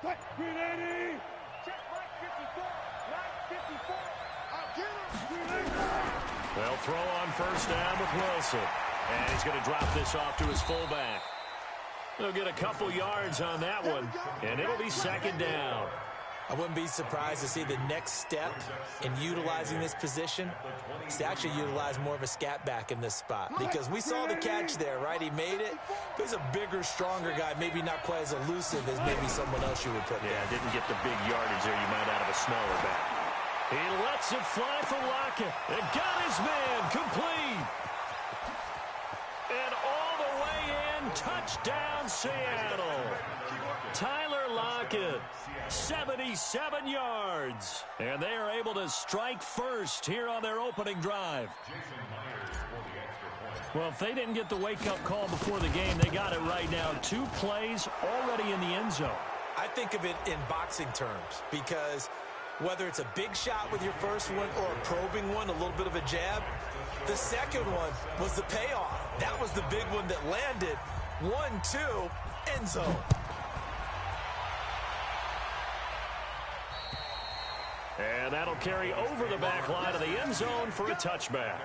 They'll throw on first down with Wilson. And he's going to drop this off to his fullback. They'll get a couple yards on that one, and it'll be second down. I wouldn't be surprised to see the next step in utilizing this position is to actually utilize more of a scat back in this spot. Because we saw the catch there, right? He made it. But he's a bigger, stronger guy, maybe not quite as elusive as maybe someone else you would put there. Yeah, didn't get the big yardage there you might out of a smaller back. He lets it fly for Lockett. And got his man complete. And all the way in, touchdown Seattle. Tyler Lockett, 77 yards. And they are able to strike first here on their opening drive. Well, if they didn't get the wake-up call before the game, they got it right now. 2 plays already in the end zone. I think of it in boxing terms because whether it's a big shot with your first one or a probing one, a little bit of a jab, the second one was the payoff. That was the big one that landed. 1-2, end zone. And that'll carry over the back line of the end zone for a touchback.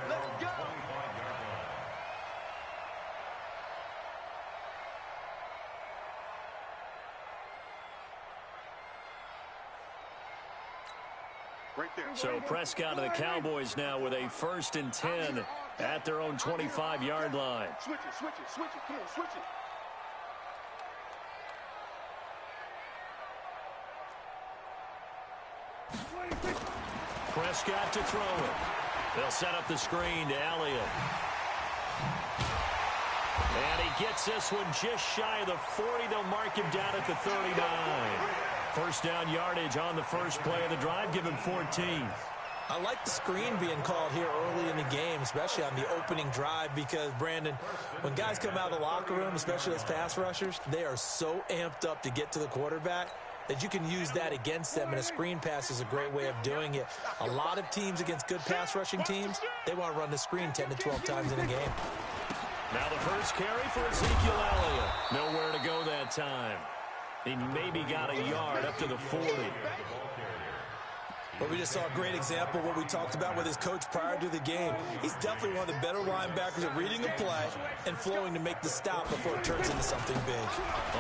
So Prescott and the Cowboys now with a 1st and 10 at their own 25-yard line. Switch it, come on, switch it. Prescott to throw it. They'll set up the screen to Elliott. And he gets this one just shy of the 40. They'll mark him down at the 39. First down yardage on the first play of the drive, give him 14. I like the screen being called here early in the game, especially on the opening drive, because, Brandon, when guys come out of the locker room, especially as pass rushers, they are so amped up to get to the quarterback that you can use that against them, and a screen pass is a great way of doing it. A lot of teams against good pass rushing teams, they want to run the screen 10 to 12 times in a game. Now the first carry for Ezekiel Elliott. Nowhere to go that time. He maybe got a yard up to the 40. But we just saw a great example of what we talked about with his coach prior to the game. He's definitely one of the better linebackers at reading a play and flowing to make the stop before it turns into something big.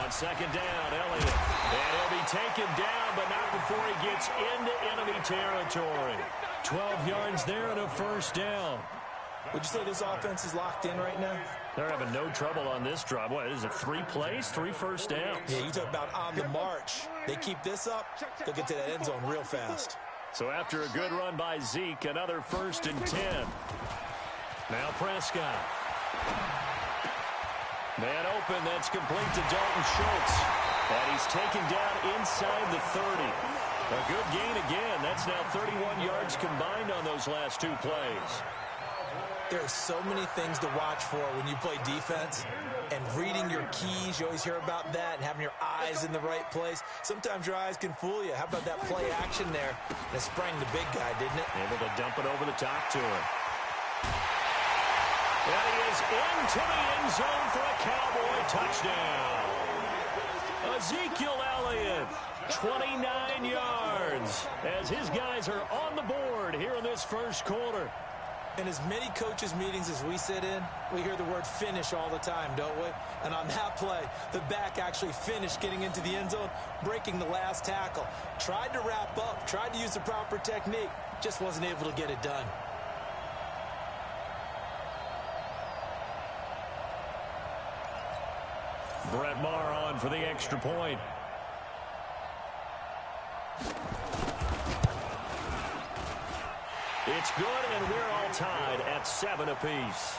On second down, Elliott. And he'll be taken down, but not before he gets into enemy territory. 12 yards there and a first down. Would you say this offense is locked in right now? They're having no trouble on this drive. What is it, 3 plays, 3 first downs? Yeah, you talk about on the march. They keep this up, they'll get to that end zone real fast. So after a good run by Zeke, another 1st and 10. Now Prescott. Man open, that's complete to Dalton Schultz. And he's taken down inside the 30. A good gain again. That's now 31 yards combined on those last 2 plays. There are so many things to watch for when you play defense, and reading your keys, you always hear about that, and having your eyes in the right place. Sometimes your eyes can fool you. How about that play action there? And it sprang the big guy, didn't it? Able to dump it over the top to him. And he is into the end zone for a Cowboy touchdown. Ezekiel Elliott, 29 yards, as his guys are on the board here in this first quarter. In as many coaches' meetings as we sit in, we hear the word finish all the time, don't we? And on that play, the back actually finished getting into the end zone, breaking the last tackle. Tried to wrap up, tried to use the proper technique, just wasn't able to get it done. Brett Maher on for the extra point. It's good, and we're all tied at 7 apiece.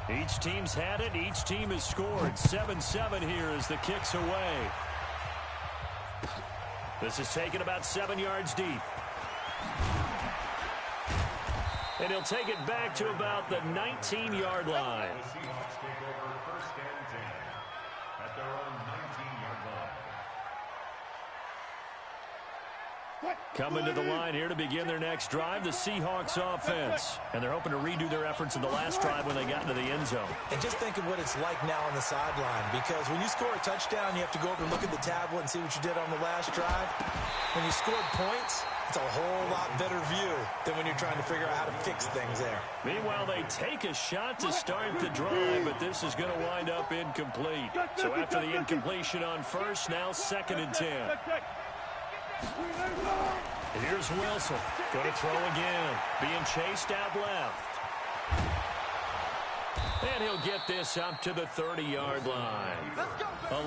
Each team's had it. Each team has scored. 7-7 here as the kick's away. This is taken about 7 yards deep. And he'll take it back to about the 19-yard line. Coming to the line here to begin their next drive, the Seahawks offense. And they're hoping to redo their efforts in the last drive when they got into the end zone. And just think of what it's like now on the sideline, because when you score a touchdown, you have to go over and look at the tablet and see what you did on the last drive. When you scored points, it's a whole lot better view than when you're trying to figure out how to fix things there. Meanwhile, they take a shot to start the drive, but this is going to wind up incomplete. So after the incompletion on first, now 2nd and 10. Here's Wilson. Going to throw again. Being chased out left. And he'll get this up to the 30-yard line.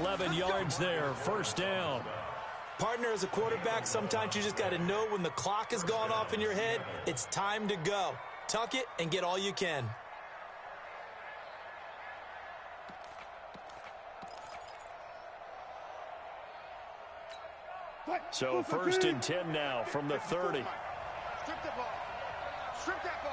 11 yards there, first down. Partner, as a quarterback, sometimes you just got to know when the clock has gone off in your head, it's time to go. Tuck it and get all you can. So 1st and 10 now from the 30. Strip the ball. Strip that ball.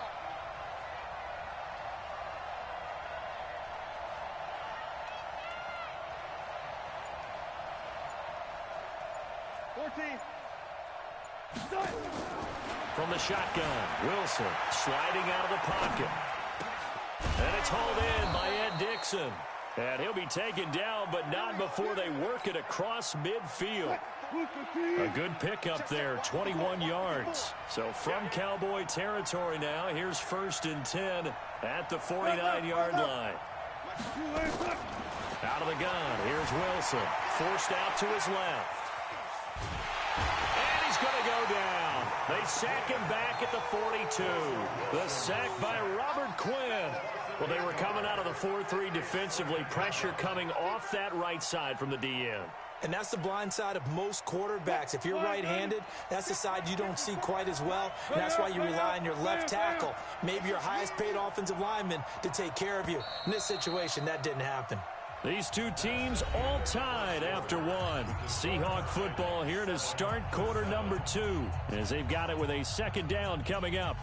From the shotgun, Wilson sliding out of the pocket. And it's hauled in by Ed Dixon. And he'll be taken down, but not before they work it across midfield. A good pickup there, 21 yards. So from Cowboy territory now, here's 1st and 10 at the 49-yard line. Out of the gun, here's Wilson. Forced out to his left. And he's going to go down. They sack him back at the 42. The sack by Robert Quinn. Well, they were coming out of the 4-3 defensively. Pressure coming off that right side from the DN. And that's the blind side of most quarterbacks. If you're right-handed, that's the side you don't see quite as well. And that's why you rely on your left tackle, maybe your highest-paid offensive lineman, to take care of you. In this situation, that didn't happen. These two teams all tied after one. Seahawk football here to start quarter number 2, as they've got it with a 2nd down coming up.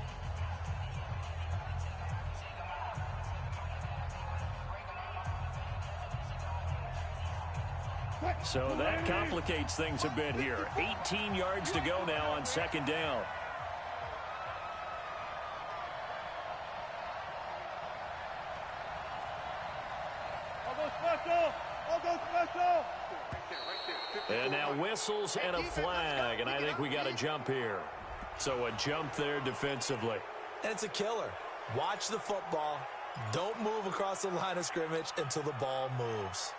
So that complicates things a bit here. 18 yards to go now on 2nd down. And now whistles and a flag, and I think we got a jump here. So a jump there defensively. And it's a killer. Watch the football. Don't move across the line of scrimmage until the ball moves.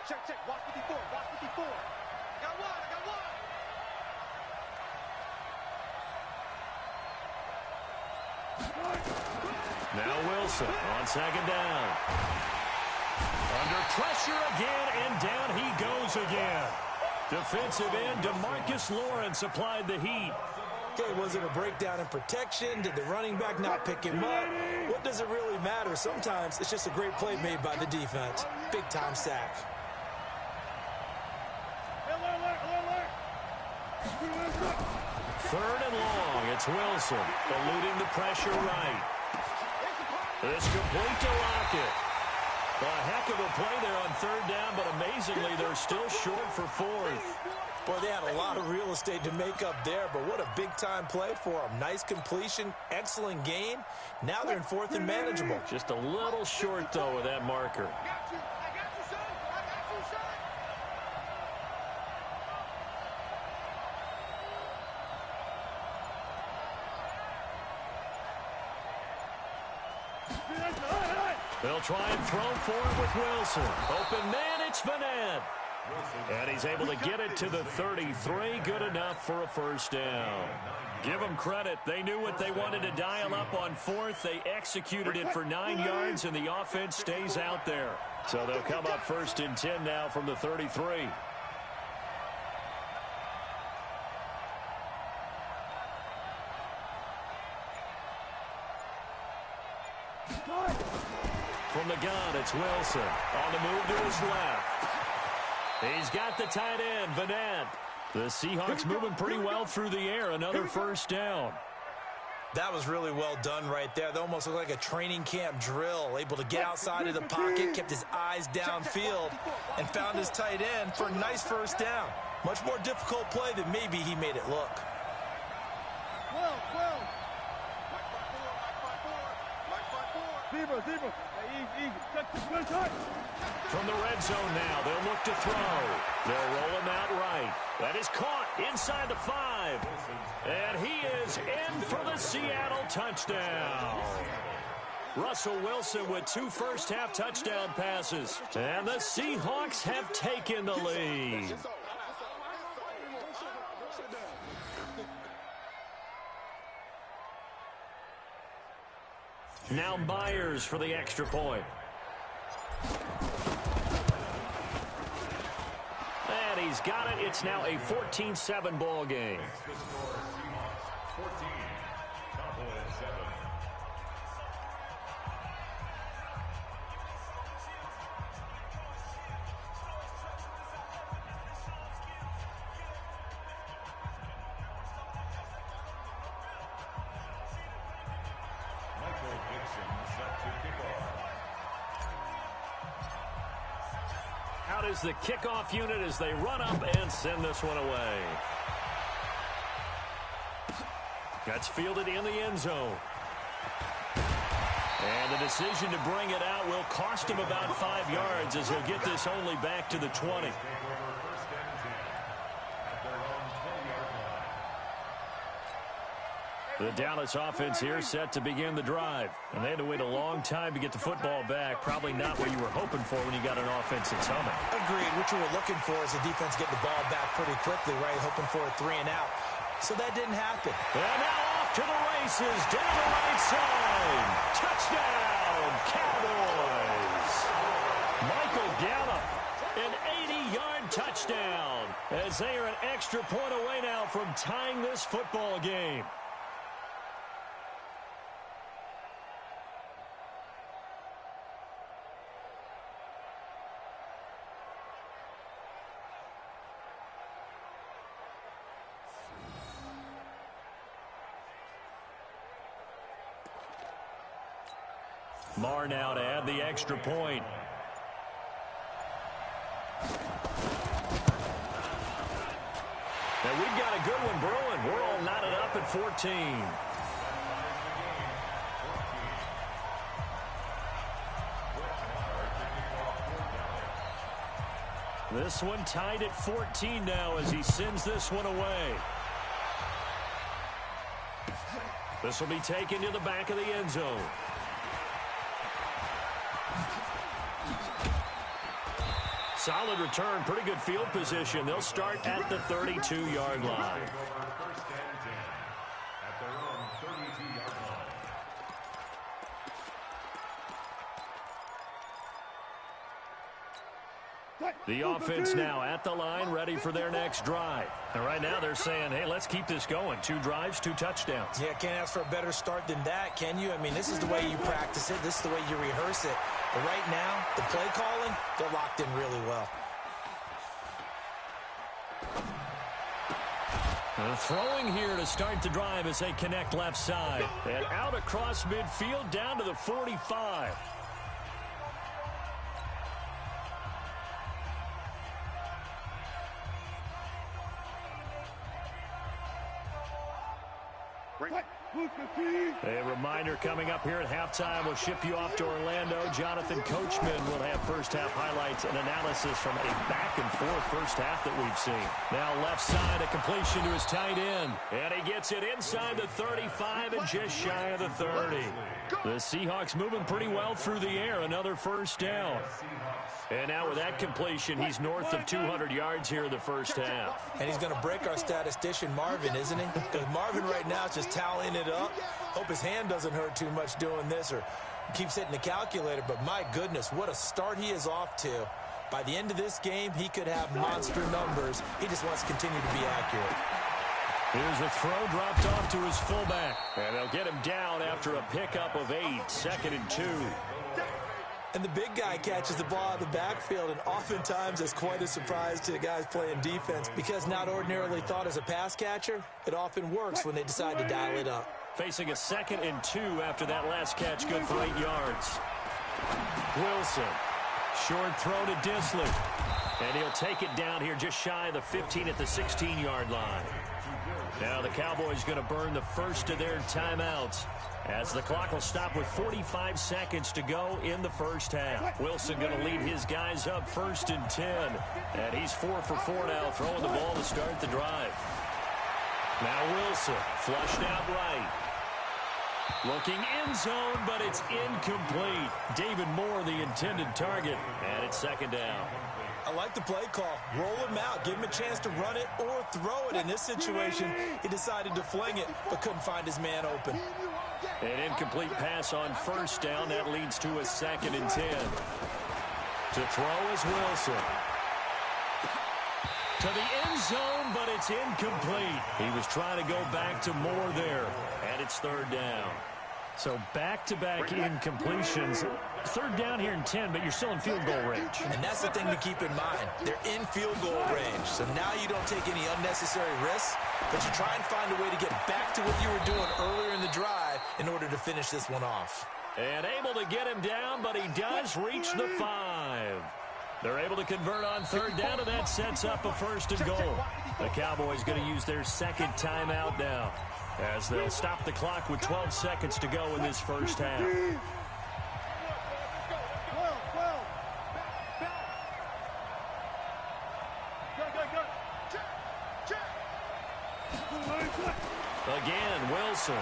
Check. Watch 54. Watch 54. I got one. Now Wilson on 2nd down. Under pressure again, and down he goes again. Defensive end DeMarcus Lawrence applied the heat. Okay, was it a breakdown in protection? Did the running back not pick him up? What does it really matter? Sometimes it's just a great play made by the defense. Big-time sack. Third and long, it's Wilson, eluding the pressure right. It's complete to Lockett. A heck of a play there on 3rd down, but amazingly, they're still short for 4th. Boy, they had a lot of real estate to make up there, but what a big-time play for them. Nice completion, excellent gain. Now they're in 4th and manageable. Just a little short, though, with that marker. I got you, son. They'll try and throw for it with Wilson. Open man, it's Vanette. And he's able to get it to the 33. Good enough for a 1st down. Give them credit. They knew what they wanted to dial up on 4th. They executed it for 9 yards, and the offense stays out there. So they'll come up 1st and 10 now from the 33. From the gun, it's Wilson. On the move to his left. He's got the tight end, Vanette. The Seahawks moving pretty well through the air. Another 1st down. That was really well done right there. That almost looked like a training camp drill. Able to get outside of the pocket, kept his eyes downfield, and found his tight end for a nice first down. Much more difficult play than maybe he made it look. From the red zone now, they'll look to throw. They'll roll him out right. That is caught inside the 5. And he is in for the Seattle touchdown. Russell Wilson with 2 first-half touchdown passes. And the Seahawks have taken the lead. Now Myers for the extra point. And he's got it. It's now a 14-7 ball game. Out is the kickoff unit as they run up and send this one away. That's fielded in the end zone. And the decision to bring it out will cost him about 5 yards as he'll get this only back to the 20. The Dallas offense here set to begin the drive. And they had to wait a long time to get the football back. Probably not what you were hoping for when you got an offense that's humming. Agreed. What you were looking for is the defense getting the ball back pretty quickly, right? Hoping for a 3 and out. So that didn't happen. And now off to the races down the right side. Touchdown, Cowboys. Michael Gallup, an 80-yard touchdown. As they are an extra point away now from tying this football game. Marr now to add the extra point. And we've got a good one brewing. We're all knotted up at 14. This one tied at 14 now as he sends this one away. This will be taken to the back of the end zone. Solid return, pretty good field position. They'll start at the 32-yard line. The offense now at the line, ready for their next drive. And right now they're saying, hey, let's keep this going. 2 drives, 2 touchdowns. Yeah, can't ask for a better start than that, can you? I mean, this is the way you practice it. This is the way you rehearse it. But right now, the play calling, they're locked in really well. And throwing here to start the drive as they connect left side. And out across midfield down to the 45. A reminder coming up here at halftime. We'll ship you off to Orlando. Jonathan Coachman will have first-half highlights and analysis from a back-and-forth first half that we've seen. Now left side, a completion to his tight end. And he gets it inside the 35 and just shy of the 30. The Seahawks moving pretty well through the air. Another first down. And now with that completion, he's north of 200 yards here in the first half. And he's going to break our statistician, Marvin, isn't he? Because Marvin right now is just tallying it up. Hope his hand doesn't hurt too much doing this or keeps hitting the calculator. But my goodness, what a start he is off to. By the end of this game, he could have monster numbers. He just wants to continue to be accurate. Here's a throw dropped off to his fullback. And they'll get him down after a pickup of 8, 2nd and 2. And the big guy catches the ball out of the backfield, and oftentimes it's quite a surprise to the guys playing defense because not ordinarily thought as a pass catcher, it often works when they decide to dial it up. Facing a 2nd and 2 after that last catch, good for 8 yards. Wilson, short throw to Disley. And he'll take it down here just shy of the 15 at the 16-yard line. Now the Cowboys going to burn the first of their timeouts as the clock will stop with 45 seconds to go in the first half. Wilson going to lead his guys up 1st and 10. And he's 4 for 4 now, throwing the ball to start the drive. Now Wilson, flushed out right. Looking end zone, but it's incomplete. David Moore, the intended target, and it's 2nd down. I like the play call. Roll him out. Give him a chance to run it or throw it. In this situation, he decided to fling it, but couldn't find his man open. An incomplete pass on 1st down. That leads to a 2nd and 10. To throw is Wilson. To the end zone, but it's incomplete. He was trying to go back to Moore there, and it's 3rd down. So back-to-back incompletions. 3rd down here in 10, but you're still in field goal range. And that's the thing to keep in mind. They're in field goal range. So now you don't take any unnecessary risks, but you try and find a way to get back to what you were doing earlier in the drive in order to finish this one off. And able to get him down, but he does reach the 5. They're able to convert on 3rd down, and that sets up a 1st and goal. The Cowboys going to use their 2nd timeout now, as they'll stop the clock with 12 seconds to go in this first half. Again, Wilson.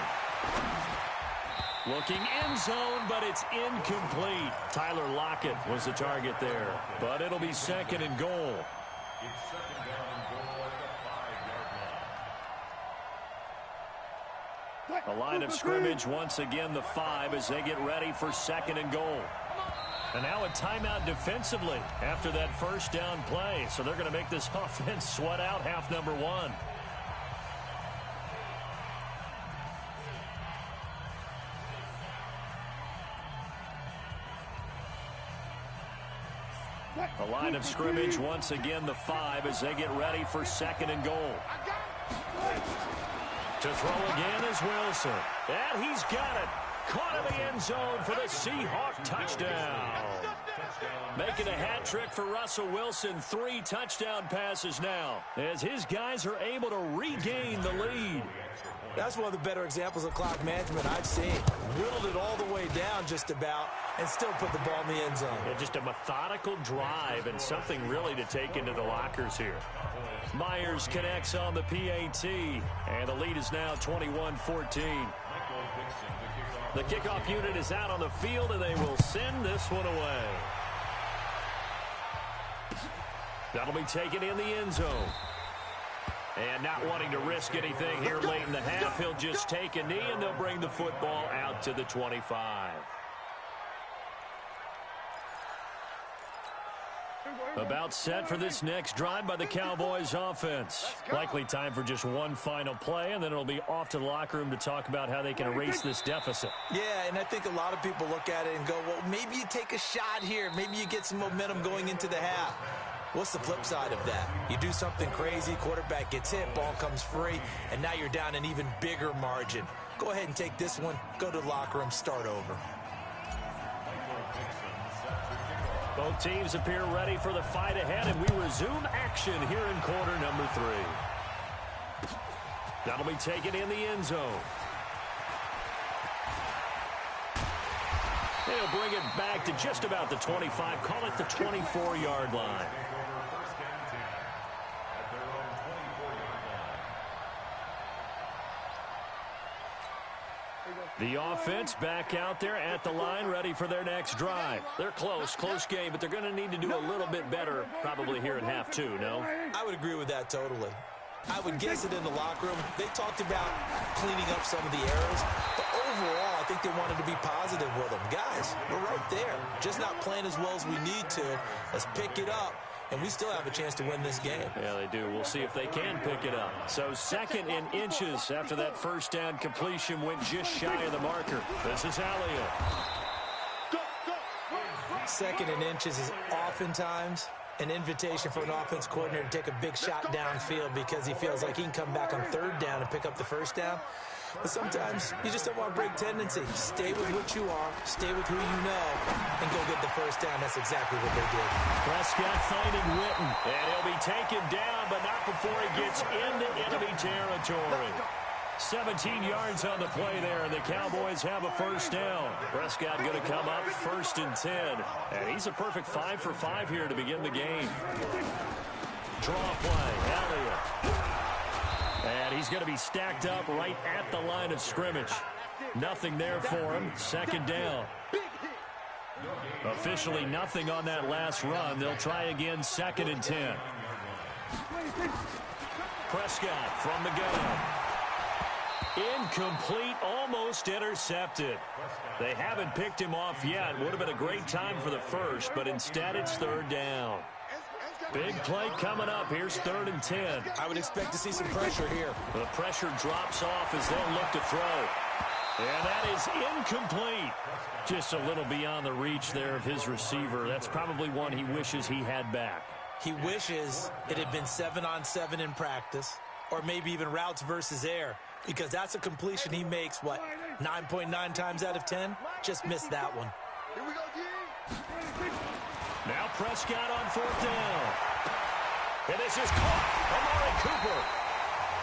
Looking end zone, but it's incomplete. Tyler Lockett was the target there, but it'll be 2nd and goal. The line of scrimmage, once again, the 5 as they get ready for 2nd and goal. And now a timeout defensively after that 1st down play. So they're going to make this offense sweat out half number 1. The line of scrimmage, once again, the 5 as they get ready for 2nd and goal. To throw again is Wilson. And he's got it. Caught in the end zone for the Seahawk touchdown. Making a hat trick for Russell Wilson. 3 touchdown passes now as his guys are able to regain the lead. That's one of the better examples of clock management I've seen. Whittled it all the way down just about and still put the ball in the end zone. Yeah, just a methodical drive and something really to take into the lockers here. Myers connects on the PAT, and the lead is now 21-14. The kickoff unit is out on the field, and they will send this one away. That'll be taken in the end zone. And not wanting to risk anything here late in the half, he'll just take a knee, and they'll bring the football out to the 25. About set for this next drive by the Cowboys offense. Likely time for just one final play, and then it'll be off to the locker room to talk about how they can erase this deficit. Yeah, and I think a lot of people look at it and go, well, maybe you take a shot here. Maybe you get some momentum going into the half. What's the flip side of that? You do something crazy, quarterback gets hit, ball comes free, and now you're down an even bigger margin. Go ahead and take this one, go to the locker room, start over. Both teams appear ready for the fight ahead, and we resume action here in quarter number 3. That'll be taken in the end zone. They'll bring it back to just about the 25, call it the 24-yard line. The offense back out there at the line, ready for their next drive. They're close game, but they're going to need to do a little bit better probably here in half 2, no? I would agree with that totally. I would guess it in the locker room. They talked about cleaning up some of the errors, but overall, I think they wanted to be positive with them. Guys, we're right there. Just not playing as well as we need to. Let's pick it up. And we still have a chance to win this game. Yeah, they do. We'll see if they can pick it up. So 2nd and inches after that first down completion went just shy of the marker. This is Elliott. 2nd and inches is oftentimes an invitation for an offense coordinator to take a big shot downfield because he feels like he can come back on 3rd down and pick up the first down. But sometimes you just don't want to break tendency. Stay with what you are, stay with who you know, and go get the first down. That's exactly what they did. Prescott finding Witten, and he'll be taken down, but not before he gets into enemy territory. 17 yards on the play there, and the Cowboys have a first down. Prescott going to come up 1st and 10. And he's a perfect 5 for 5 here to begin the game. Draw play, Elliott. And he's going to be stacked up right at the line of scrimmage. Nothing there for him. 2nd down. Officially nothing on that last run. They'll try again 2nd and 10. Prescott from the gun. Incomplete, almost intercepted. They haven't picked him off yet. Would have been a great time for the first, but instead it's 3rd down. Big play coming up. Here's 3rd and 10. I would expect to see some pressure here. The pressure drops off as they'll look to throw. And that is incomplete. Just a little beyond the reach there of his receiver. That's probably one he wishes he had back. He wishes it had been 7-on-7 in practice, or maybe even routes versus air. Because that's a completion he makes, 9.9 times out of 10? Just missed that one. Here we go, G. Now Prescott on 4th down. And this is caught. Amari Cooper.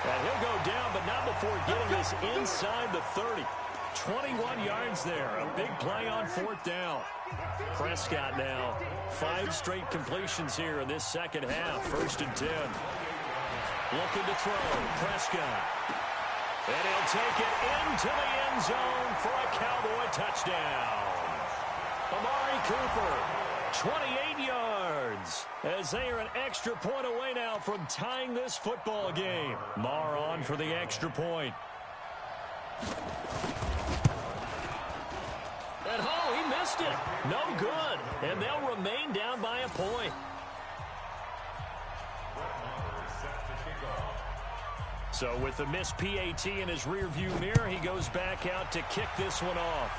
And he'll go down, but not before getting this inside the 30. 21 yards there. A big play on 4th down. Prescott now. 5 straight completions here in this second half. 1st and 10. Looking to throw. Prescott. And he'll take it into the end zone for a Cowboy touchdown. Amari Cooper, 28 yards, as they are an extra point away now from tying this football game. Marr on for the extra point. And he missed it. No good. And they'll remain down by a point. So with the missed PAT in his rearview mirror, he goes back out to kick this one off.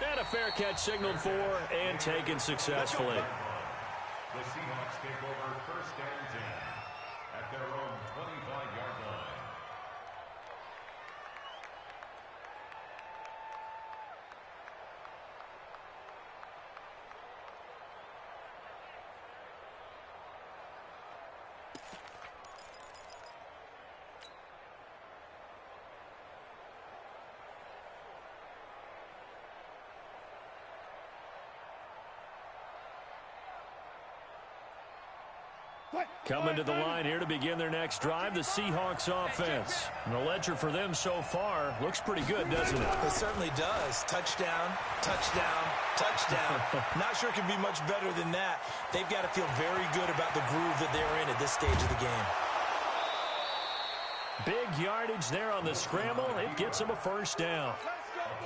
And a fair catch signaled for and taken successfully. The Seahawks take over 1st and 10 at their own 25-yard line. Coming to the line here to begin their next drive, the Seahawks offense. And the ledger for them so far looks pretty good, doesn't it? It certainly does. Touchdown, touchdown, touchdown. Not sure it can be much better than that. They've got to feel very good about the groove that they're in at this stage of the game. Big yardage there on the scramble. It gets them a 1st down.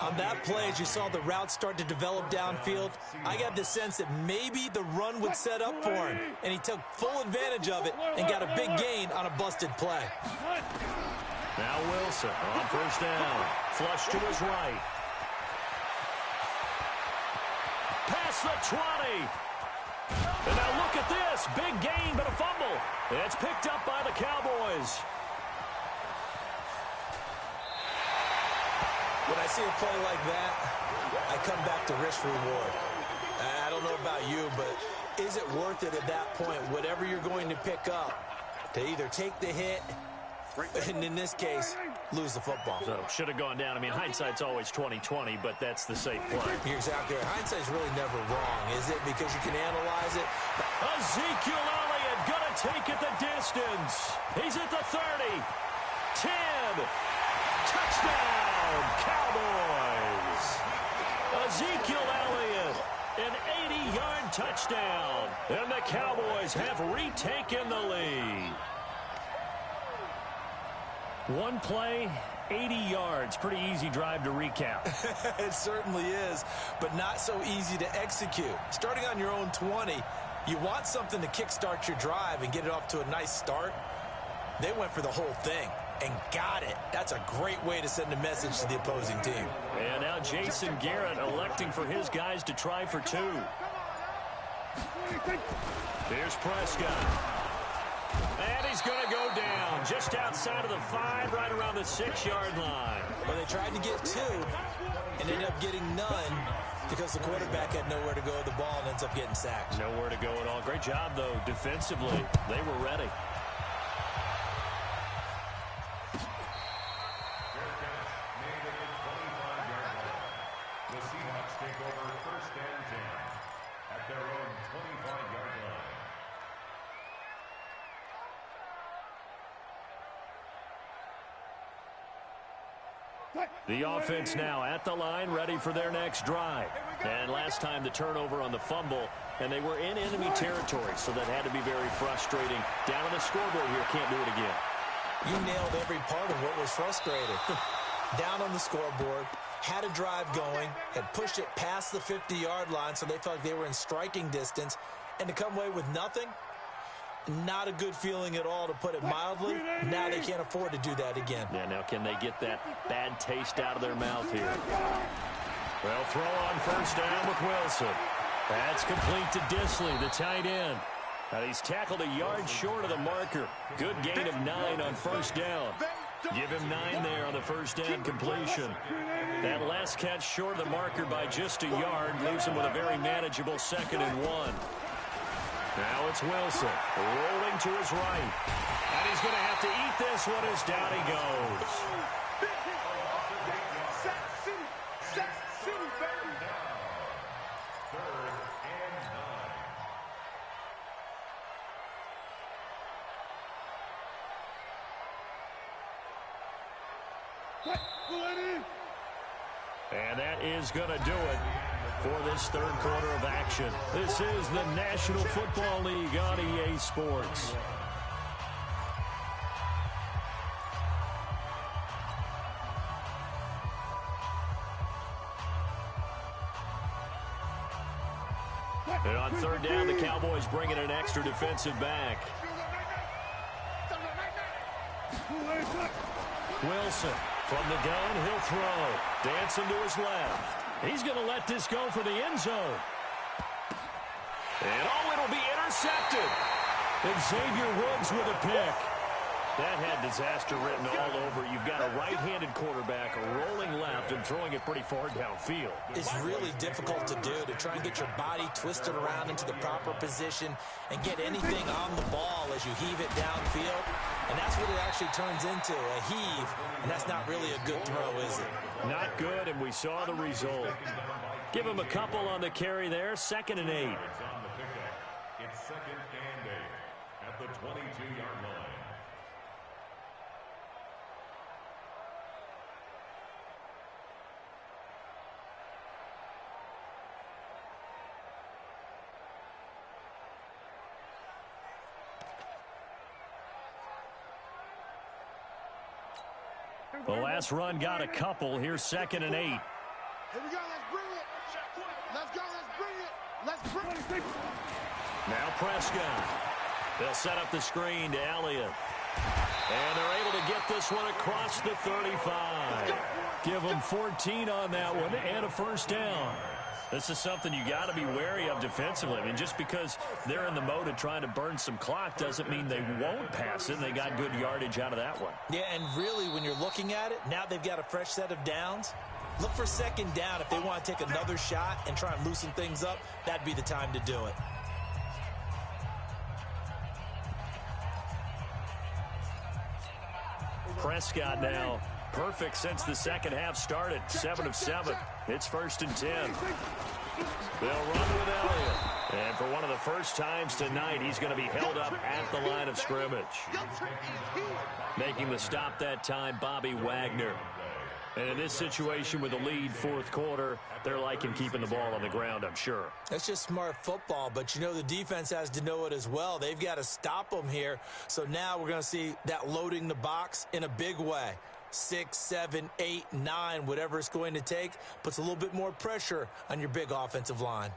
On that play, as you saw the route start to develop downfield, I got the sense that maybe the run would set up for him, and he took full advantage of it and got a big gain on a busted play. Now Wilson on 1st down. Flush to his right. Past the 20. And now look at this. Big gain, but a fumble. It's picked up by the Cowboys. When I see a play like that, I come back to risk-reward. I don't know about you, but is it worth it at that point, whatever you're going to pick up, to either take the hit, and in this case, lose the football? So should have gone down. I mean, hindsight's always 20/20, but that's the safe play. You're exactly right. Hindsight's really never wrong, is it? Because you can analyze it. Ezekiel Elliott gonna take it the distance. He's at the 30. 10. Touchdown, Cowboys. Ezekiel Elliott, an 80-yard touchdown. And the Cowboys have retaken the lead. One play, 80 yards. Pretty easy drive to recap. It certainly is, but not so easy to execute. Starting on your own 20, you want something to kickstart your drive and get it off to a nice start. They went for the whole thing and got it. That's a great way to send a message to the opposing team. And now Jason Garrett electing for his guys to try for 2. Here's Prescott. And he's going to go down just outside of the 5, right around the 6-yard line. Well, they tried to get 2 and ended up getting none because the quarterback had nowhere to go with the ball and ends up getting sacked. Nowhere to go at all. Great job, though, defensively. They were ready. The Seahawks take over first and 10 at their own 25-yard line. The offense now at the line, ready for their next drive. And last time the turnover on the fumble, and they were in enemy territory, so that had to be very frustrating. Down on the scoreboard here, can't do it again. You nailed every part of what was frustrating. Down on the scoreboard, had a drive going, had pushed it past the 50-yard line, so they felt like they were in striking distance, and to come away with nothing, not a good feeling at all, to put it mildly. Now they can't afford to do that again. Yeah, now can they get that bad taste out of their mouth here? Well, throw on first down with Wilson. That's complete to Disley, the tight end. Now he's tackled a yard short of the marker. Good gain of 9 on first down. Give him 9 there on the first down completion. That last catch short of the marker by just a yard leaves him with a very manageable 2nd and 1. Now it's Wilson rolling to his right. And he's going to have to eat this one as down he goes. And that is going to do it for this third quarter of action. This is the National Football League on EA Sports. And on third down, the Cowboys bring in an extra defensive back. Wilson from the gun, he'll throw. Dancing to his left. He's going to let this go for the end zone. And it'll be intercepted. Xavier Woods with a pick. That had disaster written all over. You've got a right-handed quarterback rolling left and throwing it pretty far downfield. It's really difficult to do, to try and get your body twisted around into the proper position and get anything on the ball as you heave it downfield. And that's what it actually turns into, a heave. And that's not really a good throw, is it? Not good, and we saw the result. Give him a couple on the carry there, 2nd and 8. It's 2nd and 8 at the 22-yard line. The last run got a couple. Here's 2nd and 8. Here we go. Let's bring it. Let's go. Let's bring it. Let's bring it. Now Prescott. They'll set up the screen to Elliott. And they're able to get this one across the 35. Give them 14 on that one and a first down. This is something you got to be wary of defensively. I mean, just because they're in the mode of trying to burn some clock doesn't mean they won't pass it. They got good yardage out of that one. Yeah, and really, when you're looking at it, now they've got a fresh set of downs. Look for 2nd down. If they want to take another shot and try and loosen things up, that'd be the time to do it. Prescott now perfect since the second half started. 7 of 7. It's 1st and 10. They'll run with Elliott. And for one of the first times tonight, he's going to be held up at the line of scrimmage. Making the stop that time, Bobby Wagner. And in this situation with a lead, 4th quarter, they're liking keeping the ball on the ground, I'm sure. That's just smart football, but you know the defense has to know it as well. They've got to stop them here. So now we're going to see that loading the box in a big way. 6, 7, 8, 9, whatever it's going to take, puts a little bit more pressure on your big offensive line.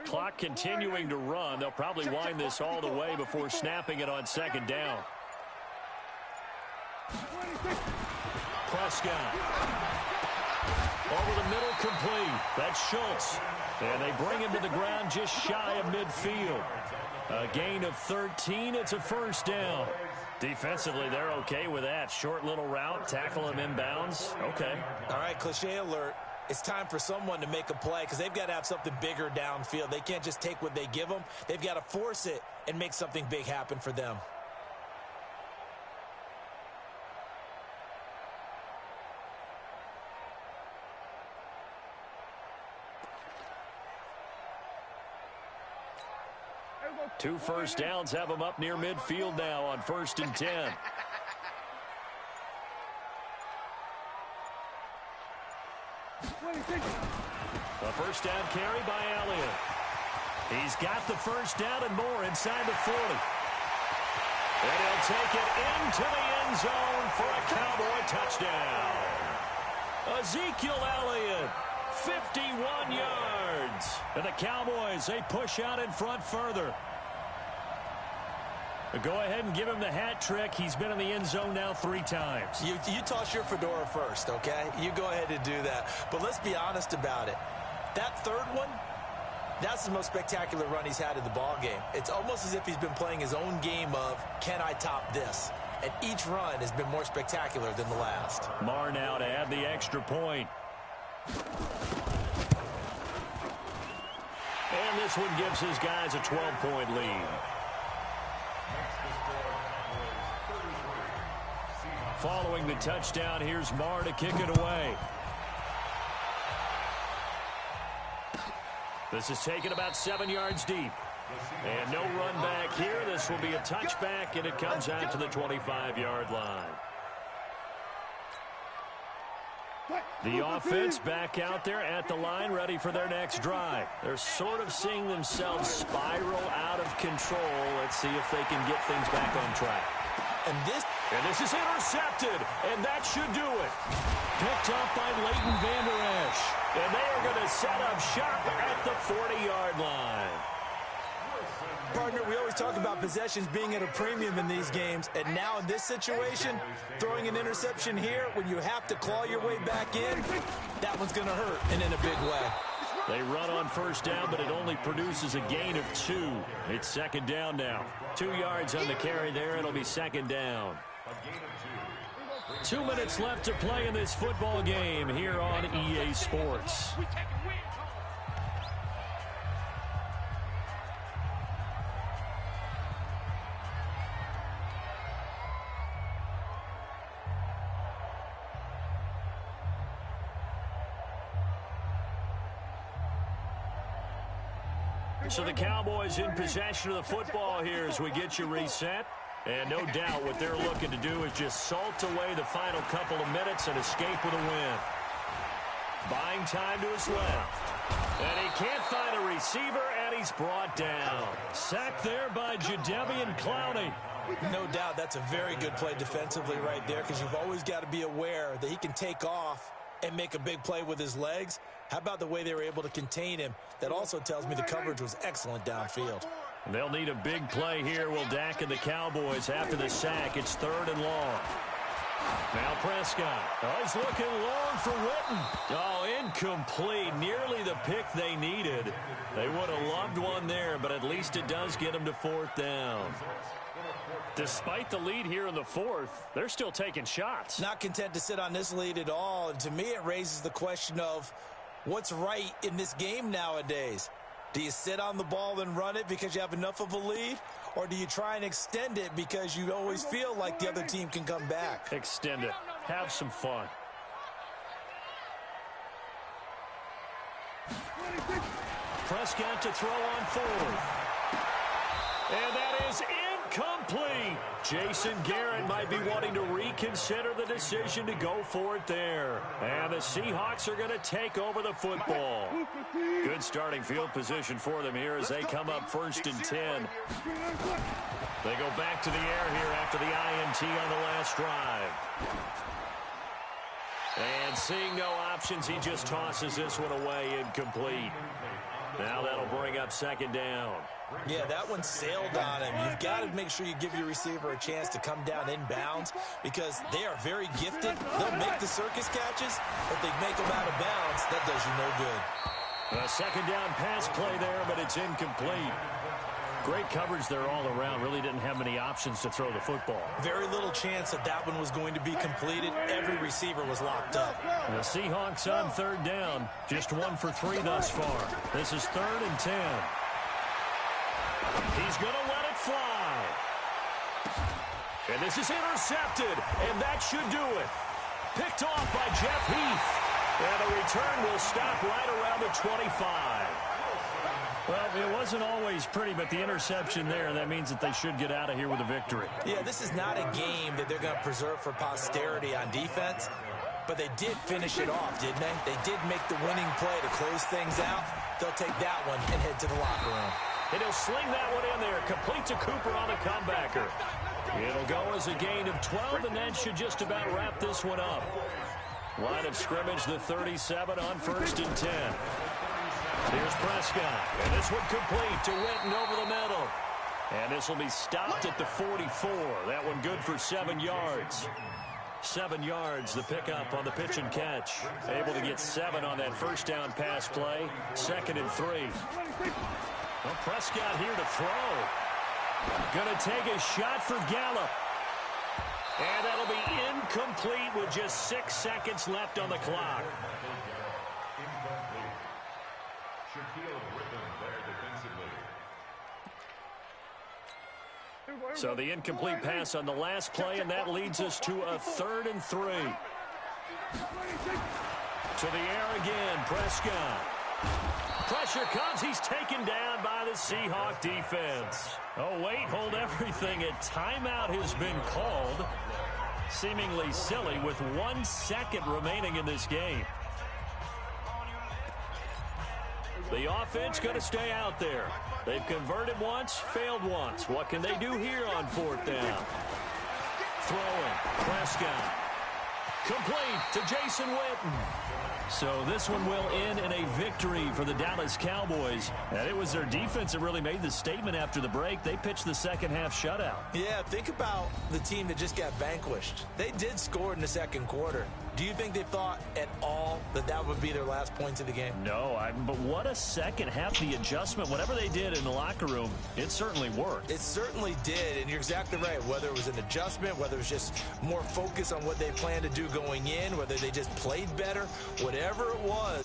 Clock continuing to run. They'll probably wind this all the way before snapping it on 2nd down. Prescott. Over the middle, complete. That's Schultz. And they bring him to the ground just shy of midfield. A gain of 13. It's a first down. Defensively, they're okay with that. Short little route, tackle him inbounds. Okay. All right, cliche alert. It's time for someone to make a play because they've got to have something bigger downfield. They can't just take what they give them. They've got to force it and make something big happen for them. Two first downs have them up near midfield now on 1st and 10. A first down carry by Elliott. He's got the first down and more inside the 40. And he'll take it into the end zone for a Cowboy touchdown. Ezekiel Elliott, 51 yards. And the Cowboys, they push out in front further. Go ahead and give him the hat trick. He's been in the end zone now 3 times. You toss your fedora first, okay? You go ahead and do that. But let's be honest about it. That third one, that's the most spectacular run he's had in the ball game. It's almost as if he's been playing his own game of, can I top this? And each run has been more spectacular than the last. Marr now to add the extra point. And this one gives his guys a 12-point lead. Following the touchdown, here's Marr to kick it away. This is taken about 7 yards deep. And no run back here. This will be a touchback, and it comes out to the 25-yard line. The offense back out there at the line, ready for their next drive. They're sort of seeing themselves spiral out of control. Let's see if they can get things back on track. And this is intercepted, and that should do it. Picked up by Leighton Vander Esch. And they are going to set up shop at the 40-yard line. Partner, we always talk about possessions being at a premium in these games, and now in this situation, throwing an interception here when you have to claw your way back in, that one's going to hurt, and in a big way. They run on first down, but it only produces a gain of 2. It's second down now. 2 yards on the carry there. It'll be second down. 2 minutes left to play in this football game here on EA Sports. So the Cowboys in possession of the football here as we get you reset. And no doubt what they're looking to do is just salt away the final couple of minutes and escape with a win. Buying time to his left. And he can't find a receiver, and he's brought down. Sacked there by Jadeveon Clowney. No doubt that's a very good play defensively right there, because you've always got to be aware that he can take off and make a big play with his legs. How about the way they were able to contain him? That also tells me the coverage was excellent downfield. They'll need a big play here, will Dak and the Cowboys after the sack. It's 3rd and long. Now Prescott. Oh, he's looking long for Witten. Oh, incomplete. Nearly the pick they needed. They would have loved one there, but at least it does get them to 4th down. Despite the lead here in the 4th, they're still taking shots. Not content to sit on this lead at all. And to me, it raises the question of what's right in this game nowadays. Do you sit on the ball and run it because you have enough of a lead? Or do you try and extend it because you always feel like the other team can come back? Extend it. Have some fun. Prescott to throw on 4th. And that is incomplete. Jason Garrett might be wanting to reconsider the decision to go for it there. And the Seahawks are going to take over the football. Good starting field position for them here as they come up 1st and 10. They go back to the air here after the INT on the last drive. And seeing no options, he just tosses this one away incomplete. Now that'll bring up second down. Yeah, that one sailed on him. You've got to make sure you give your receiver a chance to come down inbounds because they are very gifted. They'll make the circus catches, but they make them out of bounds. That does you no good. A second down pass play there, but it's incomplete. Great coverage there all around. Really didn't have many options to throw the football. Very little chance that that one was going to be completed. Every receiver was locked up. The Seahawks on third down. Just 1 for 3 thus far. This is 3rd and 10. He's going to let it fly. And this is intercepted. And that should do it. Picked off by Jeff Heath. And the return will stop right around the 25. Well, it wasn't always pretty, but the interception there, that means that they should get out of here with a victory. Yeah, this is not a game that they're going to preserve for posterity on defense, but they did finish it off, didn't they? They did make the winning play to close things out. They'll take that one and head to the locker room. And he'll sling that one in there. Complete to Cooper on the comebacker. It'll go as a gain of 12, and that should just about wrap this one up. Line of scrimmage, the 37 on 1st and 10. Here's Prescott, and this one complete to Witten over the middle. And this will be stopped at the 44. That one good for 7 yards. 7 yards, the pickup on the pitch and catch. Able to get 7 on that first down pass play. 2nd and 3. Well, Prescott here to throw. Going to take a shot for Gallup. And that'll be incomplete with just 6 seconds left on the clock. So the incomplete pass on the last play, and that leads us to a 3rd and 3. To the air again, Prescott. Pressure comes. He's taken down by the Seahawk defense. Oh, wait, hold everything. A timeout has been called. Seemingly silly with 1 second remaining in this game. The offense going to stay out there. They've converted once, failed once. What can they do here on 4th down? Throwing. Prescott. Complete to Jason Witten. So this one will end in a victory for the Dallas Cowboys. And it was their defense that really made the statement after the break. They pitched the second half shutout. Yeah, think about the team that just got vanquished. They did score in the 2nd quarter. Do you think they thought at all that that would be their last points of the game? No, but what a second half. The adjustment, whatever they did in the locker room, it certainly worked. It certainly did, and you're exactly right. Whether it was an adjustment, whether it was just more focus on what they planned to do going in, whether they just played better, whatever it was.